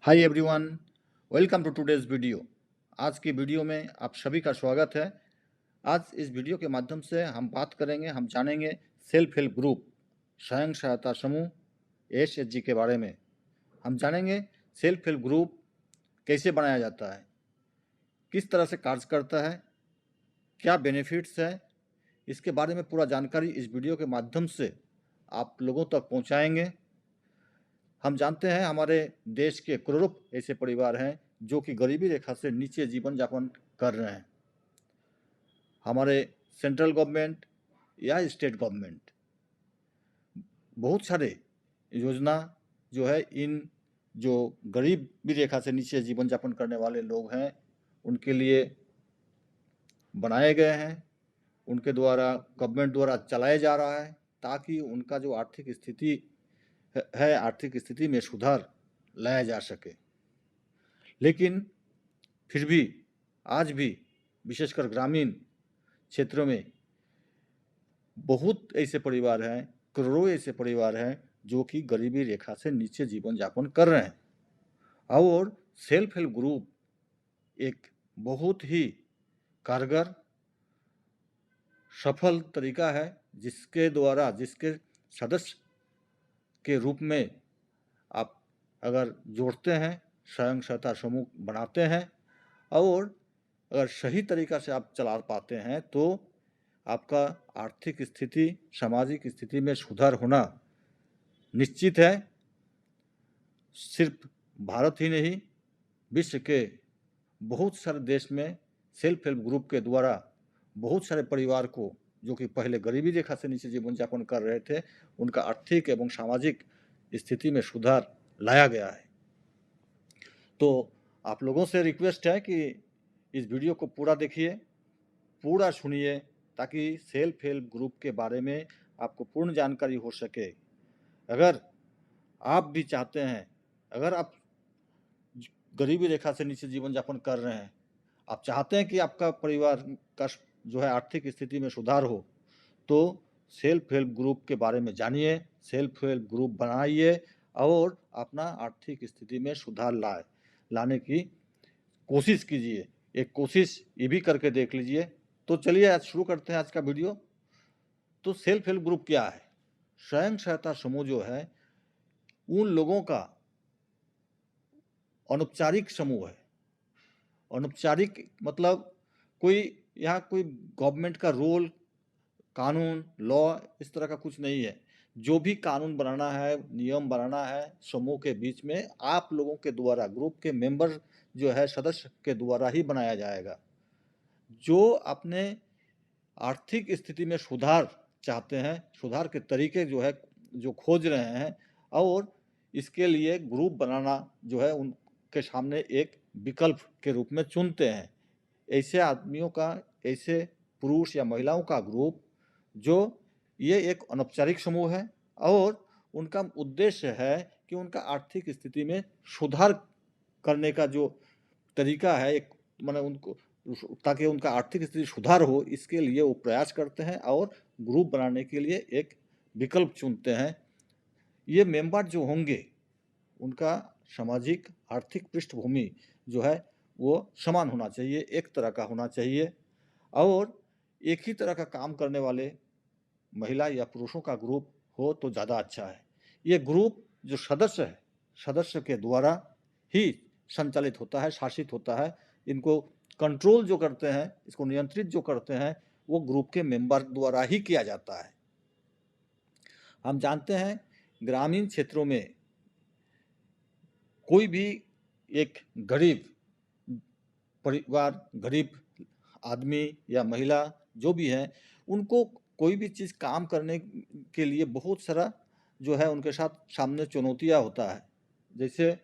Hi everyone, welcome to today's video. आज की video में आप सभी का स्वागत है। आज इस वीडियो के माध्यम से हम बात करेंगे, हम जानेंगे सेल्फ हेल्प ग्रुप स्वयं सहायता समूह एसएचजी के बारे में। हम जानेंगे सेल्फ हेल्प ग्रुप कैसे बनाया जाता है, किस तरह से कार्य करता है, क्या बेनिफिट्स है, इसके बारे में पूरा जानकारी इस वीडियो के माध्यम से आप लोगों तक पहुंचाएंगे। हम जानते हैं हमारे देश के करोड़ों ऐसे परिवार हैं जो कि गरीबी रेखा से नीचे जीवन यापन कर रहे हैं। हमारे सेंट्रल गवर्नमेंट या स्टेट गवर्नमेंट बहुत सारे योजना जो है इन जो गरीबी रेखा से नीचे जीवन यापन करने वाले लोग हैं उनके लिए बनाए गए हैं, उनके द्वारा गवर्नमेंट द्वारा चलाया जा रहा है ताकि उनका जो आर्थिक स्थिति है आर्थिक स्थिति में सुधार लाया जा सके। लेकिन फिर भी आज भी विशेषकर ग्रामीण क्षेत्रों में बहुत ऐसे परिवार हैं, करोड़ों ऐसे परिवार हैं जो कि गरीबी रेखा से नीचे जीवन यापन कर रहे हैं। और सेल्फ हेल्प ग्रुप एक बहुत ही कारगर सफल तरीका है जिसके द्वारा जिसके सदस्य के रूप में आप अगर जोड़ते हैं, स्वयं सहायता समूह बनाते हैं और अगर सही तरीका से आप चला पाते हैं तो आपका आर्थिक स्थिति, सामाजिक स्थिति में सुधार होना निश्चित है। सिर्फ भारत ही नहीं, विश्व के बहुत सारे देश में सेल्फ हेल्प ग्रुप के द्वारा बहुत सारे परिवार को जो कि पहले गरीबी रेखा से नीचे जीवन यापन कर रहे थे उनका आर्थिक एवं सामाजिक स्थिति में सुधार लाया गया है। तो आप लोगों से रिक्वेस्ट है कि इस वीडियो को पूरा देखिए, पूरा सुनिए ताकि सेल्फ हेल्प ग्रुप के बारे में आपको पूर्ण जानकारी हो सके। अगर आप भी चाहते हैं, अगर आप गरीबी रेखा से नीचे जीवन यापन कर रहे हैं, आप चाहते हैं कि आपका परिवार का जो है आर्थिक स्थिति में सुधार हो, तो सेल्फ हेल्प ग्रुप के बारे में जानिए, सेल्फ हेल्प ग्रुप बनाइए और अपना आर्थिक स्थिति में सुधार लाने की कोशिश कीजिए। एक कोशिश ये भी करके देख लीजिए। तो चलिए आज शुरू करते हैं आज का वीडियो। तो सेल्फ हेल्प ग्रुप क्या है? स्वयं सहायता समूह जो है उन लोगों का अनौपचारिक समूह है। अनौपचारिक मतलब कोई यहाँ कोई गवर्नमेंट का रोल, कानून, लॉ इस तरह का कुछ नहीं है। जो भी कानून बनाना है, नियम बनाना है, समूह के बीच में आप लोगों के द्वारा, ग्रुप के मेंबर जो है सदस्य के द्वारा ही बनाया जाएगा। जो अपने आर्थिक स्थिति में सुधार चाहते हैं, सुधार के तरीके जो है जो खोज रहे हैं और इसके लिए ग्रुप बनाना जो है उनके सामने एक विकल्प के रूप में चुनते हैं। ऐसे आदमियों का, ऐसे पुरुष या महिलाओं का ग्रुप जो ये एक अनौपचारिक समूह है और उनका उद्देश्य है कि उनका आर्थिक स्थिति में सुधार करने का जो तरीका है, एक माने उनको ताकि उनका आर्थिक स्थिति सुधार हो, इसके लिए वो प्रयास करते हैं और ग्रुप बनाने के लिए एक विकल्प चुनते हैं। ये मेंबर जो होंगे उनका सामाजिक आर्थिक पृष्ठभूमि जो है वो समान होना चाहिए, एक तरह का होना चाहिए और एक ही तरह का काम करने वाले महिला या पुरुषों का ग्रुप हो तो ज़्यादा अच्छा है। ये ग्रुप जो सदस्य है, सदस्य के द्वारा ही संचालित होता है, शासित होता है। इनको कंट्रोल जो करते हैं, इसको नियंत्रित जो करते हैं वो ग्रुप के मेंबर द्वारा ही किया जाता है। हम जानते हैं ग्रामीण क्षेत्रों में कोई भी एक गरीब परिवार, गरीब आदमी या महिला जो भी है, उनको कोई भी चीज़ काम करने के लिए बहुत सारा जो है उनके साथ सामने चुनौतियाँ होता है। जैसे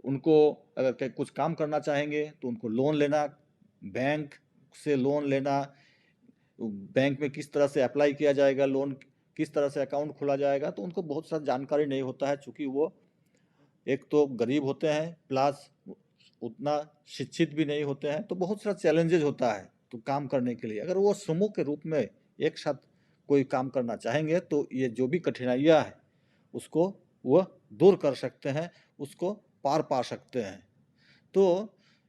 उनको अगर कुछ काम करना चाहेंगे तो उनको लोन लेना, बैंक से लोन लेना, बैंक में किस तरह से अप्लाई किया जाएगा, लोन किस तरह से अकाउंट खोला जाएगा, तो उनको बहुत सारा जानकारी नहीं होता है। चूँकि वो एक तो गरीब होते हैं प्लस उतना शिक्षित भी नहीं होते हैं, तो बहुत सारा चैलेंजेज होता है तो काम करने के लिए। अगर वो समूह के रूप में एक साथ कोई काम करना चाहेंगे तो ये जो भी कठिनाइयाँ हैं उसको वह दूर कर सकते हैं, उसको पार पा सकते हैं। तो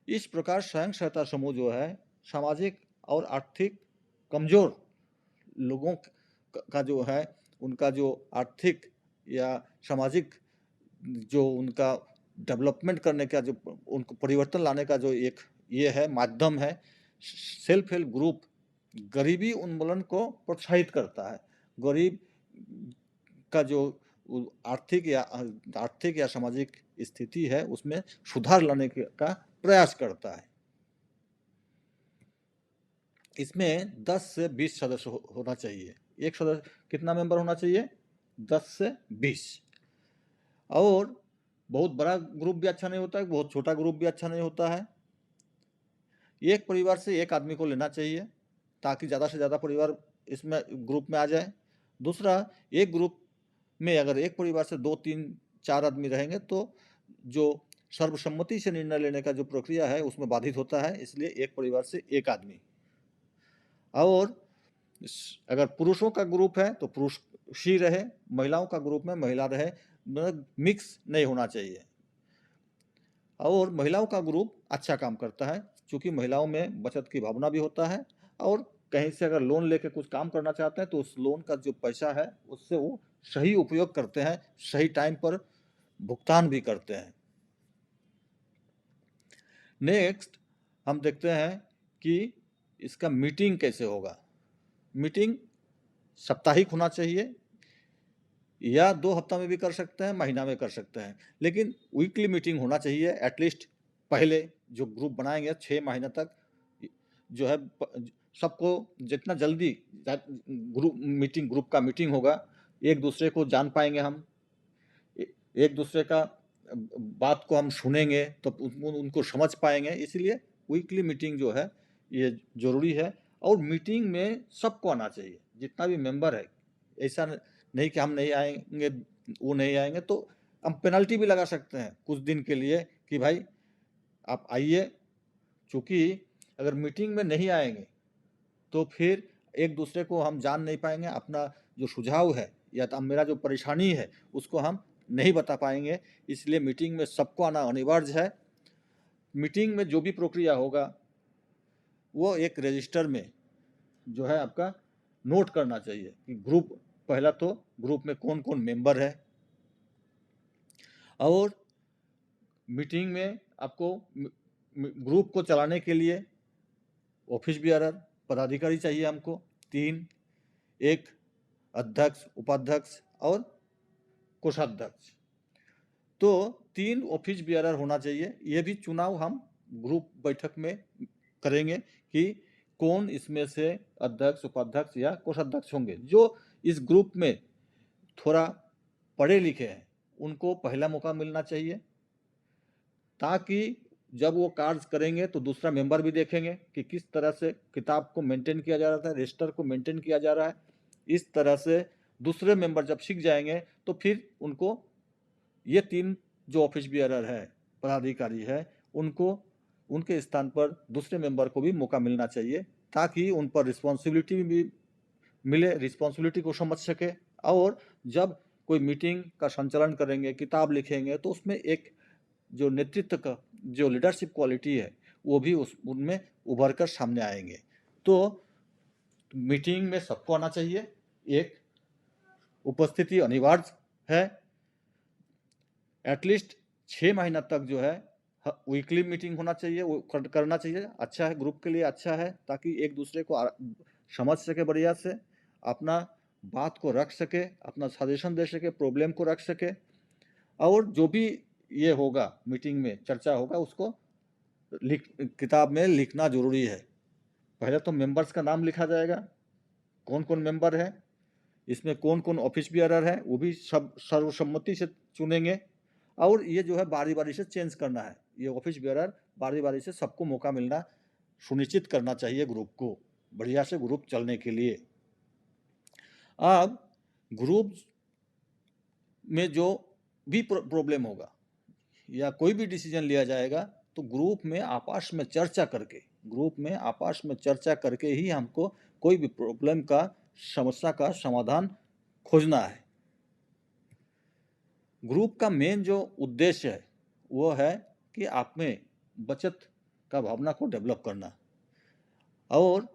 इस प्रकार स्वयं सहायता समूह जो है सामाजिक और आर्थिक कमजोर लोगों का जो है उनका जो आर्थिक या सामाजिक जो उनका डेवलपमेंट करने का जो उनको परिवर्तन लाने का जो एक ये है माध्यम है। सेल्फ हेल्प ग्रुप गरीबी उन्मूलन को प्रोत्साहित करता है। गरीब का जो आर्थिक या सामाजिक स्थिति है उसमें सुधार लाने का प्रयास करता है। इसमें 10 से 20 सदस्य होना चाहिए। एक सदस्य कितना मेंबर होना चाहिए? 10 से 20। और बहुत बड़ा ग्रुप भी अच्छा नहीं होता है, बहुत छोटा ग्रुप भी अच्छा नहीं होता है। एक परिवार से एक आदमी को लेना चाहिए ताकि ज़्यादा से ज़्यादा परिवार इसमें ग्रुप में आ जाए। दूसरा, एक ग्रुप में अगर एक परिवार से 2, 3, 4 आदमी रहेंगे तो जो सर्वसम्मति से निर्णय लेने का जो प्रक्रिया है उसमें बाधित होता है, इसलिए एक परिवार से एक आदमी। और अगर पुरुषों का ग्रुप है तो पुरुष ही रहे, महिलाओं का ग्रुप में महिला रहे, मतलब मिक्स नहीं होना चाहिए। और महिलाओं का ग्रुप अच्छा काम करता है क्योंकि महिलाओं में बचत की भावना भी होता है और कहीं से अगर लोन लेके कुछ काम करना चाहते हैं तो उस लोन का जो पैसा है उससे वो सही उपयोग करते हैं, सही टाइम पर भुगतान भी करते हैं। नेक्स्ट हम देखते हैं कि इसका मीटिंग कैसे होगा। मीटिंग साप्ताहिक होना चाहिए या 2 हफ्ता में भी कर सकते हैं, महीना में कर सकते हैं, लेकिन वीकली मीटिंग होना चाहिए। एटलीस्ट पहले जो ग्रुप बनाएंगे 6 महीने तक जो है सबको जितना जल्दी ग्रुप का मीटिंग होगा, एक दूसरे को जान पाएंगे हम, एक दूसरे का बात को हम सुनेंगे तो उनको समझ पाएंगे। इसलिए वीकली मीटिंग जो है ये जरूरी है। और मीटिंग में सबको आना चाहिए, जितना भी मेंबर है। ऐसा नहीं कि हम नहीं आएंगे, वो नहीं आएंगे, तो हम पेनल्टी भी लगा सकते हैं कुछ दिन के लिए कि भाई आप आइए। क्योंकि अगर मीटिंग में नहीं आएंगे तो फिर एक दूसरे को हम जान नहीं पाएंगे, अपना जो सुझाव है या तो मेरा जो परेशानी है उसको हम नहीं बता पाएंगे। इसलिए मीटिंग में सबको आना अनिवार्य है। मीटिंग में जो भी प्रक्रिया होगा वो एक रजिस्टर में जो है आपका नोट करना चाहिए कि ग्रुप, पहला तो ग्रुप में कौन कौन मेंबर है। और मीटिंग में आपको ग्रुप को चलाने के लिए ऑफिस बियरर पदाधिकारी चाहिए हमको 3, एक अध्यक्ष, उपाध्यक्ष और कोषाध्यक्ष। तो 3 ऑफिस बियरर होना चाहिए। ये भी चुनाव हम ग्रुप बैठक में करेंगे कि कौन इसमें से अध्यक्ष, उपाध्यक्ष या कोषाध्यक्ष होंगे। जो इस ग्रुप में थोड़ा पढ़े लिखे हैं उनको पहला मौका मिलना चाहिए, ताकि जब वो कार्य करेंगे तो दूसरा मेंबर भी देखेंगे कि किस तरह से किताब को मेंटेन किया जा रहा है, रजिस्टर को मेंटेन किया जा रहा है। इस तरह से दूसरे मेंबर जब सीख जाएंगे तो फिर उनको ये 3 जो ऑफिस बियरर है, पदाधिकारी है, उनको उनके स्थान पर दूसरे मेंबर को भी मौका मिलना चाहिए ताकि उन पर रिस्पॉन्सिबिलिटी भी मिले, रिस्पॉन्सिबिलिटी को समझ सके। और जब कोई मीटिंग का संचालन करेंगे, किताब लिखेंगे, तो उसमें एक जो नेतृत्व का जो लीडरशिप क्वालिटी है वो भी उनमें उभर कर सामने आएंगे। तो मीटिंग में सबको आना चाहिए, एक उपस्थिति अनिवार्य है। एटलीस्ट 6 महीना तक जो है वीकली मीटिंग होना चाहिए, वो करना चाहिए। अच्छा है, ग्रुप के लिए अच्छा है ताकि एक दूसरे को समझ सके, बढ़िया से अपना बात को रख सके, अपना सजेशन दे सके, प्रॉब्लम को रख सके। और जो भी ये होगा मीटिंग में चर्चा होगा उसको किताब में लिखना जरूरी है। पहले तो मेंबर्स का नाम लिखा जाएगा, कौन कौन मेंबर है, इसमें कौन कौन ऑफिस बियरर है, वो भी सब सर्वसम्मति से चुनेंगे। और ये जो है बारी बारी से चेंज करना है, ये ऑफिस बियरर बारी बारी से सबको मौका मिलना सुनिश्चित करना चाहिए ग्रुप को बढ़िया से ग्रुप चलने के लिए। अब ग्रुप में जो भी प्रॉब्लम होगा या कोई भी डिसीजन लिया जाएगा तो ग्रुप में आपस में चर्चा करके ही हमको कोई भी प्रॉब्लम का, समस्या का समाधान खोजना है। ग्रुप का मेन जो उद्देश्य है वो है कि आप में बचत का भावना को डेवलप करना और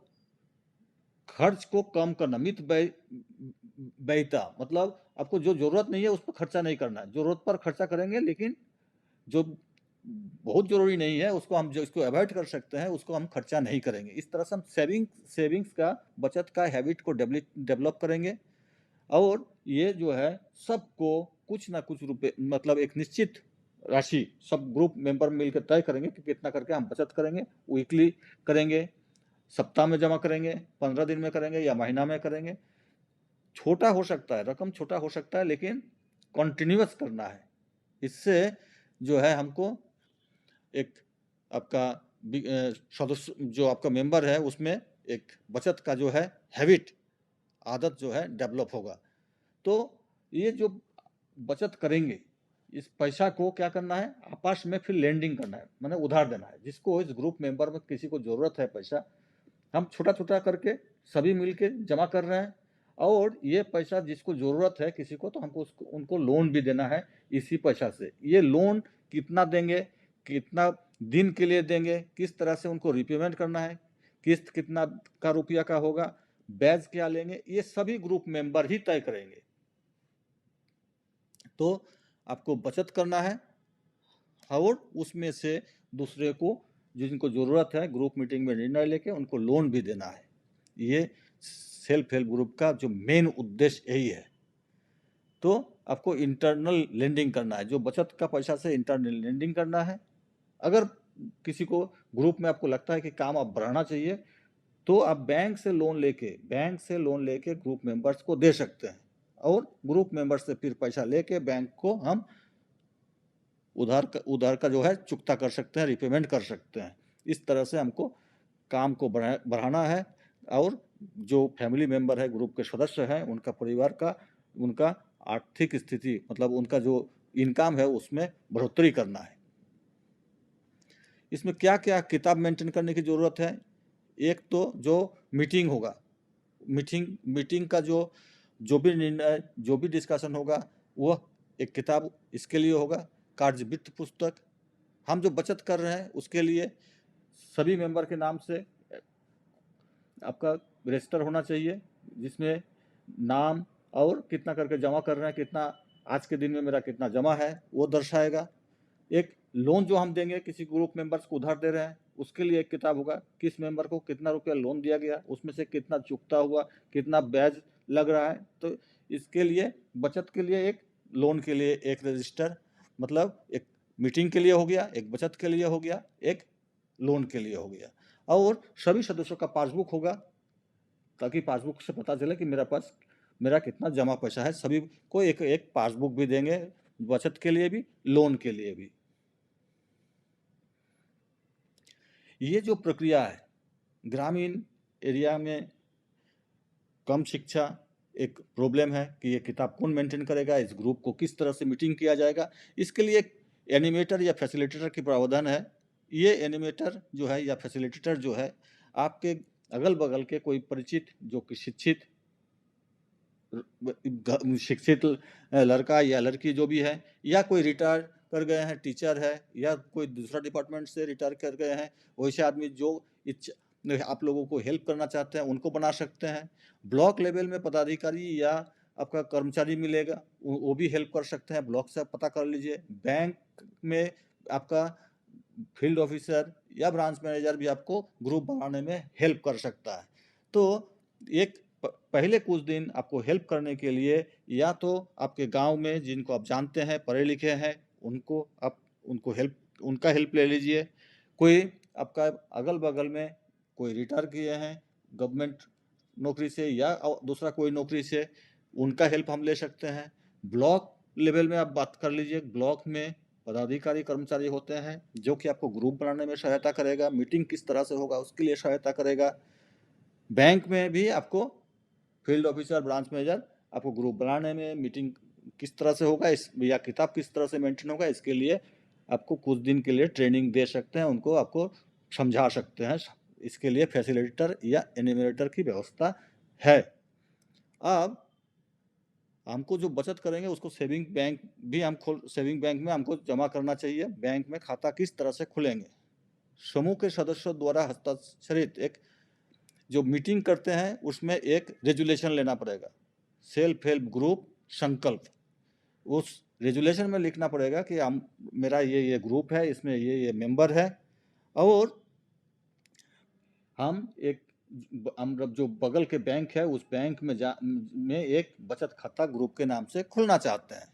खर्च को कम करना। मित व्ययिता मतलब आपको जो जरूरत नहीं है उस पर खर्चा नहीं करना है। जरूरत पर खर्चा करेंगे, लेकिन जो बहुत जरूरी नहीं है उसको हम जो इसको अवॉइड कर सकते हैं उसको हम खर्चा नहीं करेंगे। इस तरह से हम सेविंग्स का, बचत का हैबिट को डेवलप करेंगे। और ये जो है सबको कुछ ना कुछ रुपए, मतलब एक निश्चित राशि सब ग्रुप मेंबर मिलकर तय करेंगे कि कितना करके हम बचत करेंगे। वीकली करेंगे, सप्ताह में जमा करेंगे, 15 दिन में करेंगे या महीना में करेंगे। छोटा हो सकता है, रकम छोटा हो सकता है, लेकिन कॉन्टिन्यूस करना है। इससे जो है हमको एक आपका सदस्य जो आपका मेंबर है उसमें एक बचत का जो है हैबिट, आदत जो है डेवलप होगा। तो ये जो बचत करेंगे, इस पैसा को क्या करना है, आपस में फिर लेंडिंग करना है, माने उधार देना है। जिसको इस ग्रुप मेंबर में किसी को जरूरत है पैसा, हम छोटा छोटा करके सभी मिलके जमा कर रहे हैं। और ये पैसा जिसको ज़रूरत है किसी को, तो हमको उसको उनको लोन भी देना है इसी पैसा से। ये लोन कितना देंगे, कितना दिन के लिए देंगे, किस तरह से उनको रिपेमेंट करना है, किस्त कितना का रुपया का होगा, ब्याज क्या लेंगे, ये सभी ग्रुप मेंबर ही तय करेंगे। तो आपको बचत करना है और उसमें से दूसरे को जिनको ज़रूरत है ग्रुप मीटिंग में निर्णय लेके उनको लोन भी देना है। ये सेल्फ हेल्प ग्रुप का जो मेन उद्देश्य यही है। तो आपको इंटरनल लेंडिंग करना है, जो बचत का पैसा से इंटरनल लेंडिंग करना है। अगर किसी को ग्रुप में आपको लगता है कि काम आप बढ़ाना चाहिए, तो आप बैंक से लोन लेके ग्रुप मेंबर्स को दे सकते हैं। और ग्रुप मेंबर्स से फिर पैसा लेके बैंक को हम उधार का जो है चुकता कर सकते हैं, रिपेमेंट कर सकते हैं। इस तरह से हमको काम को बढ़ाना है। और जो फैमिली मेंबर है, ग्रुप के सदस्य हैं, उनका परिवार का, उनका आर्थिक स्थिति मतलब उनका जो इनकम है उसमें बढ़ोतरी करना है। इसमें क्या क्या किताब मेंटेन करने की ज़रूरत है। एक तो जो मीटिंग होगा, मीटिंग का जो भी निर्णय, जो भी डिस्कशन होगा, वह एक किताब इसके लिए होगा। कार्य वित्त पुस्तक, हम जो बचत कर रहे हैं उसके लिए सभी मेंबर के नाम से आपका रजिस्टर होना चाहिए, जिसमें नाम और कितना करके जमा कर रहे हैं, कितना आज के दिन में मेरा कितना जमा है वो दर्शाएगा। एक लोन जो हम देंगे, किसी ग्रुप मेंबर्स को उधार दे रहे हैं, उसके लिए एक किताब होगा, किस मेंबर को कितना रुपया लोन दिया गया, उसमें से कितना चुकता हुआ, कितना ब्याज लग रहा है। तो इसके लिए बचत के लिए एक, लोन के लिए एक रजिस्टर, मतलब एक मीटिंग के लिए हो गया, एक बचत के लिए हो गया, एक लोन के लिए हो गया। और सभी सदस्यों का पासबुक होगा, ताकि पासबुक से पता चले कि मेरा कितना जमा पैसा है। सभी को एक एक पासबुक भी देंगे, बचत के लिए भी, लोन के लिए भी। ये जो प्रक्रिया है, ग्रामीण एरिया में कम शिक्षा एक प्रॉब्लम है कि ये किताब कौन मेंटेन करेगा, इस ग्रुप को किस तरह से मीटिंग किया जाएगा। इसके लिए एक एनिमेटर या फैसिलिटेटर की प्रावधान है। ये एनिमेटर जो है या फैसिलिटेटर जो है, आपके अगल बगल के कोई परिचित जो कि शिक्षित लड़का या लड़की जो भी है, या कोई रिटायर कर गए हैं टीचर है, या कोई दूसरा डिपार्टमेंट से रिटायर कर गए हैं, वैसे आदमी जो आप लोगों को हेल्प करना चाहते हैं उनको बना सकते हैं। ब्लॉक लेवल में पदाधिकारी या आपका कर्मचारी मिलेगा, वो भी हेल्प कर सकते हैं, ब्लॉक से पता कर लीजिए। बैंक में आपका फील्ड ऑफिसर या ब्रांच मैनेजर भी आपको ग्रुप बनाने में हेल्प कर सकता है। तो एक पहले कुछ दिन आपको हेल्प करने के लिए, या तो आपके गांव में जिनको आप जानते हैं पढ़े लिखे हैं, उनका हेल्प ले लीजिए। कोई आपका अगल बगल में कोई रिटायर किए हैं गवर्नमेंट नौकरी से या दूसरा कोई नौकरी से, उनका हेल्प हम ले सकते हैं। ब्लॉक लेवल में आप बात कर लीजिए, ब्लॉक में पदाधिकारी कर्मचारी होते हैं जो कि आपको ग्रुप बनाने में सहायता करेगा, मीटिंग किस तरह से होगा उसके लिए सहायता करेगा। बैंक में भी आपको फील्ड ऑफिसर, ब्रांच मैनेजर आपको ग्रुप बनाने में, मीटिंग किस तरह से होगा इस या किताब किस तरह से मेंटेन होगा, इसके लिए आपको कुछ दिन के लिए ट्रेनिंग दे सकते हैं, उनको आपको समझा सकते हैं। इसके लिए फैसिलिटेटर या एनिमेटर की व्यवस्था है। अब हमको जो बचत करेंगे उसको सेविंग बैंक भी हम सेविंग बैंक में हमको जमा करना चाहिए। बैंक में खाता किस तरह से खुलेंगे, समूह के सदस्यों द्वारा हस्ताक्षरित एक जो मीटिंग करते हैं उसमें एक रेजुलेशन लेना पड़ेगा। सेल्फ हेल्प ग्रुप संकल्प, उस रेजुलेशन में लिखना पड़ेगा कि हम मेरा ये ग्रुप है, इसमें ये मेंबर है, और हम जो बगल के बैंक है उस बैंक में एक बचत खाता ग्रुप के नाम से खुलना चाहते हैं।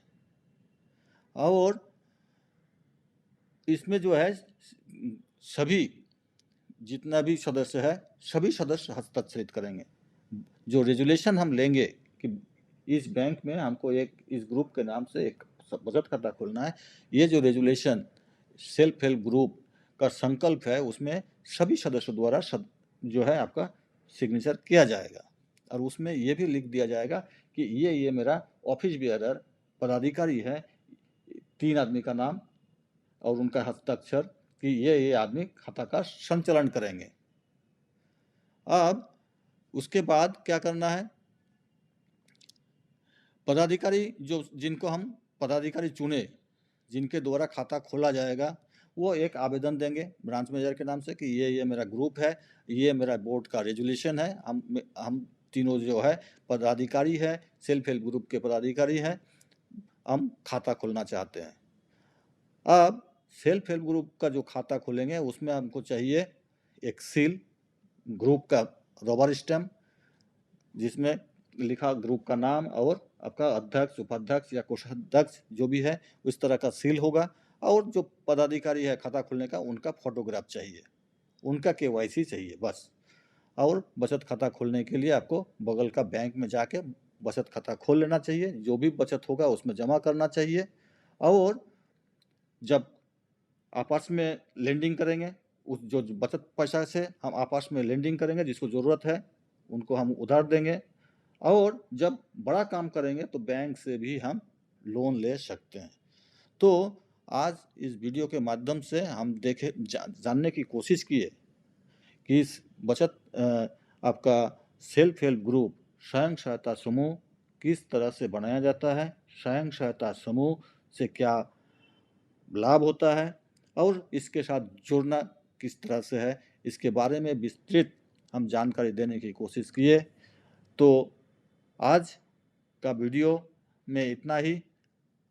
और इसमें जो है सभी जितना भी सदस्य है सभी सदस्य हस्ताक्षरित करेंगे। जो रेजुलेशन हम लेंगे कि इस बैंक में हमको इस ग्रुप के नाम से एक बचत खाता खोलना है, ये जो रेजुलेशन सेल्फ हेल्प ग्रुप का संकल्प है उसमें सभी सदस्यों द्वारा जो है आपका सिग्नेचर किया जाएगा। और उसमें ये भी लिख दिया जाएगा कि ये मेरा ऑफिस बेयरर पदाधिकारी है, 3 आदमी का नाम और उनका हस्ताक्षर कि ये आदमी खाता का संचालन करेंगे। अब उसके बाद क्या करना है, पदाधिकारी जिनको हम पदाधिकारी चुने, जिनके द्वारा खाता खोला जाएगा, वो एक आवेदन देंगे ब्रांच मैनेजर के नाम से कि ये मेरा ग्रुप है, ये मेरा बोर्ड का रेजुलेशन है, हम तीनों जो है पदाधिकारी है, सेल्फ हेल्प ग्रुप के पदाधिकारी हैं, हम खाता खोलना चाहते हैं। अब सेल्फ हेल्प ग्रुप का जो खाता खोलेंगे उसमें हमको चाहिए एक सील, ग्रुप का रबर स्टैम्प जिसमें लिखा ग्रुप का नाम और आपका अध्यक्ष, उपाध्यक्ष या कोषाध्यक्ष जो भी है उस तरह का सील होगा, और जो पदाधिकारी है खाता खोलने का उनका फोटोग्राफ चाहिए, उनका केवाईसी चाहिए बस। और बचत खाता खोलने के लिए आपको बगल का बैंक में जाके बचत खाता खोल लेना चाहिए, जो भी बचत होगा उसमें जमा करना चाहिए। और जब आपस में लेंडिंग करेंगे, उस जो बचत पैसा से हम आपस में लेंडिंग करेंगे, जिसको ज़रूरत है उनको हम उधार देंगे, और जब बड़ा काम करेंगे तो बैंक से भी हम लोन ले सकते हैं। तो आज इस वीडियो के माध्यम से हम जानने की कोशिश किए कि इस बचत आपका सेल्फ हेल्प ग्रुप स्वयं सहायता समूह किस तरह से बनाया जाता है, स्वयं सहायता समूह से क्या लाभ होता है और इसके साथ जुड़ना किस तरह से है, इसके बारे में विस्तृत हम जानकारी देने की कोशिश किए। तो आज का वीडियो में इतना ही।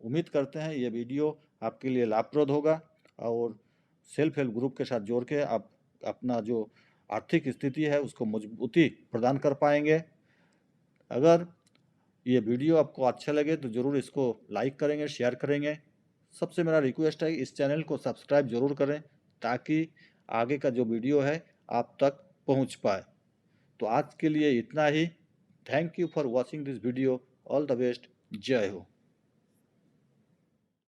उम्मीद करते हैं ये वीडियो आपके लिए लाभप्रद होगा और सेल्फ हेल्प ग्रुप के साथ जोड़ के आप अपना जो आर्थिक स्थिति है उसको मजबूती प्रदान कर पाएंगे। अगर ये वीडियो आपको अच्छा लगे तो ज़रूर इसको लाइक करेंगे, शेयर करेंगे। सबसे मेरा रिक्वेस्ट है इस चैनल को सब्सक्राइब ज़रूर करें ताकि आगे का जो वीडियो है आप तक पहुंच पाए। तो आज के लिए इतना ही। Thank you for watching this video. All the best. जय हो।